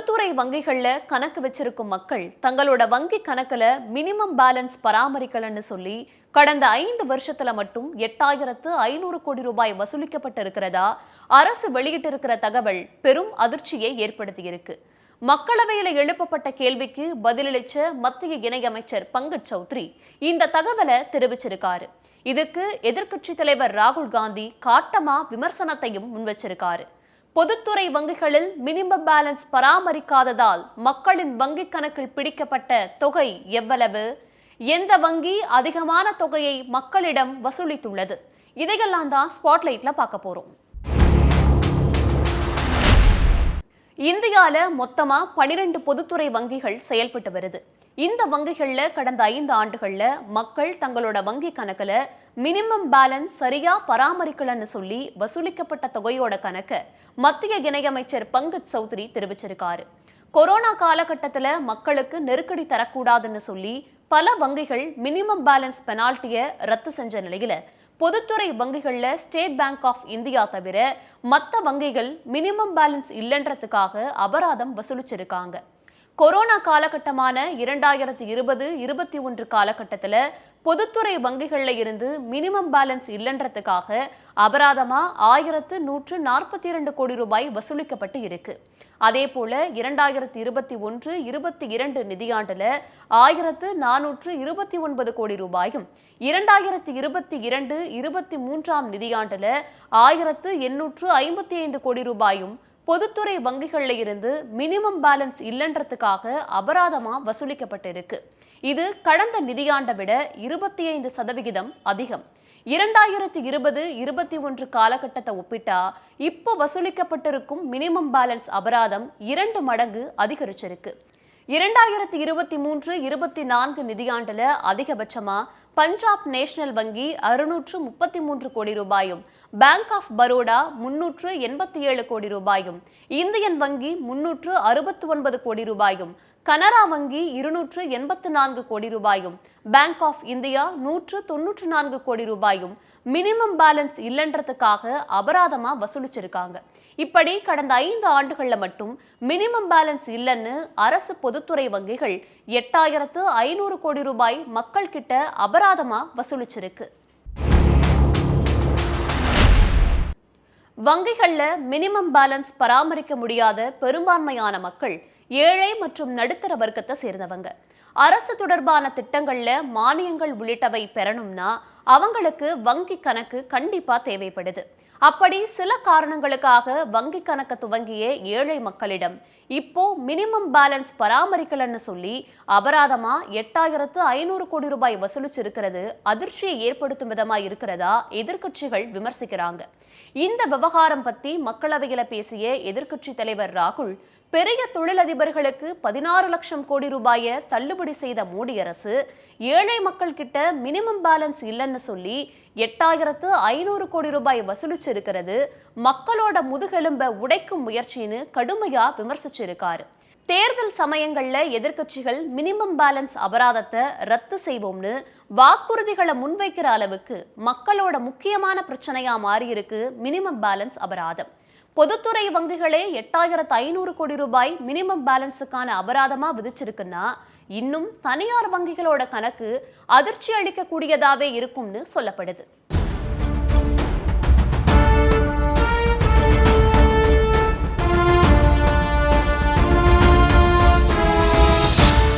பொதுத்துறை வங்கிகள்ல கணக்கு வச்சிருக்கும் மக்கள் தங்களோட வங்கி கணக்குல மினிமம் பேலன்ஸ் பராமரிக்கலன்னு சொல்லி கடந்த 5 வருஷத்துல மட்டும் 8500 கோடி ரூபாய் வசூலிக்கப்பட்டு இருக்கிறதா அரசு வெளியிட்டிருக்கிற தகவல் பெரும் அதிர்ச்சியை ஏற்படுத்தியிருக்கு. மக்களவையில எழுப்பப்பட்ட கேள்விக்கு பதிலளிச்ச மத்திய இணையமைச்சர் பங்கஜ் சௌத்ரி இந்த தகவலை தெரிவிச்சிருக்காரு. இதுக்கு எதிர்க்கட்சி தலைவர் ராகுல் காந்தி காட்டமா விமர்சனத்தையும் முன்வச்சிருக்காரு. பொதுத்துறை வங்கிகளில் மினிமம் பேலன்ஸ் பராமரிக்காததால் மக்களின் வங்கி கணக்கில் பிடிக்கப்பட்ட தொகை எவ்வளவு, எந்த வங்கி அதிகமான தொகையை மக்களிடம் வசூலித்துள்ளது, இதையெல்லாம் தான் ஸ்பாட்லைட்ல பார்க்க போறோம். இந்தியால மொத்தமா 12 பொதுத்துறை வங்கிகள் செயல்பட்டு வருது. இந்த வங்கிகள்ல கடந்த 5 ஆண்டுகள்ல மக்கள் தங்களோட வங்கி கணக்குல மினிமம் பேலன்ஸ் சரியா பராமரிக்கலன்னு சொல்லி வசூலிக்கப்பட்ட தொகையோட கணக்க மத்திய இணையமைச்சர் பங்கஜ் சௌத்ரி தெரிவிச்சிருக்காரு. கொரோனா காலகட்டத்துல மக்களுக்கு நெருக்கடி தரக்கூடாதுன்னு சொல்லி பல வங்கிகள் மினிமம் பேலன்ஸ் பெனால்ட்டியை ரத்து செஞ்ச நிலையில பொதுத்துறை வங்கிகள்ல ஸ்டேட் பேங்க் ஆஃப் இந்தியா தவிர மற்ற வங்கிகள் மினிமம் பேலன்ஸ் இல்லைன்றதுக்காக அபராதம் வசூலிச்சிருக்காங்க. கொரோனா காலகட்டமான 2020-21 காலகட்டத்தில் பொதுத்துறை வங்கிகள்ல இருந்து மினிமம் பேலன்ஸ் இல்லைன்றதுக்காக அபராதமா 1142 கோடி ரூபாய் வசூலிக்கப்பட்டு இருக்கு. அதே போல 2021-22 நிதியாண்டுல 1429 கோடி ரூபாயும் 2022-23 நிதியாண்டுல 1855 கோடி ரூபாயும் பொதுத்துறை வங்கிகள்ல இருந்து மினிமம் பேலன்ஸ் இல்லைன்றதுக்காக அபராதமா வசூலிக்கப்பட்டிருக்கு. இது கடந்த நிதியாண்டை விட 25% அதிகம். 2020-21 காலகட்டத்தை ஒப்பிட்டா இப்போ வசூலிக்கப்பட்டிருக்கும் மினிமம் பேலன்ஸ் அபராதம் 2 மடங்கு அதிகரிச்சிருக்கு. 2023-24 நிதியாண்டுல அதிகபட்சமா பஞ்சாப் நேஷனல் வங்கி 633 கோடி ரூபாயும், பேங்க் ஆஃப் பரோடா 387 கோடி ரூபாயும், இந்தியன் வங்கி 369 கோடி ரூபாயும், கனரா வங்கி 284 கோடி ரூபாயும், பேங்க் ஆஃப் இந்தியா 194 கோடி ரூபாயும் மினிமம் பேலன்ஸ் இல்லைன்றதுக்காக அபராதமா வசூலிச்சிருக்காங்க. இப்படி கடந்த 5 ஆண்டுகள்ல மட்டும் மினிமம் பேலன்ஸ் இல்லைன்னு அரசு பொதுத்துறை வங்கிகள் 8500 கோடி ரூபாய் மக்கள் கிட்ட அபராதமா வசூலிச்சிருக்கு. வங்கிகள்ல மினிமம் பேலன்ஸ் பராமரிக்க முடியாத பெரும்பான்மையான மக்கள் ஏழை மற்றும் நடுத்தர வர்க்கத்தை சேர்ந்தவங்க. அரசு தொடர்பான திட்டங்கள்ல மானியங்கள் உள்ளிட்டவை பெறணும்னா அவங்களுக்கு வங்கி கணக்கு கண்டிப்பா தேவைப்படுது. அப்படி சில காரணங்களுக்காக வங்கி கணக்கு துவங்கிய ஏழை மக்களிடம் இப்போ மினிமம் பேலன்ஸ் பராமரிக்கலன்னு சொல்லி அபராதமா 8500 கோடி ரூபாய் வசூலிச்சிருக்கிறது அதிர்ச்சியை ஏற்படுத்தும் விதமா இருக்கிறதா எதிர்க்கட்சிகள் விமர்சிக்கிறாங்க. இந்த விவகாரம் பத்தி மக்களவையில பேசிய எதிர்க்கட்சி தலைவர் ராகுல், பெரிய தொழிலதிபர்களுக்கு 16 லட்சம் கோடி ரூபாயை தள்ளுபடி செய்த மோடி அரசு ஏழை மக்கள் கிட்ட மினிமம் பேலன்ஸ் இல்லைன்னு சொல்லி 8500 கோடி ரூபாய் வசூலிச்சிருக்கிறது மக்களோட முதுகெலும்ப உடைக்கும் முயற்சின்னு கடுமையா விமர்சிச்சிருக்காரு. தேர்தல் சமயங்கள்ல எதிர்க்கட்சிகள் மினிமம் பேலன்ஸ் அபராதத்தை ரத்து செய்வோம்னு வாக்குறுதிகளை முன்வைக்கிற அளவுக்கு மக்களோட முக்கியமான பிரச்சனையா மாறி இருக்கு மினிமம் பேலன்ஸ் அபராதம். பொதுத்துறை வங்கிகளே 8500 கோடி ரூபாய் மினிமம் பேலன்ஸுக்கான அபராதமா விதிச்சிருக்குன்னா இன்னும் தனியார் வங்கிகளோட கணக்கு அதிர்ச்சி அளிக்கக்கூடியதாவே இருக்கும்னு சொல்லப்படுது.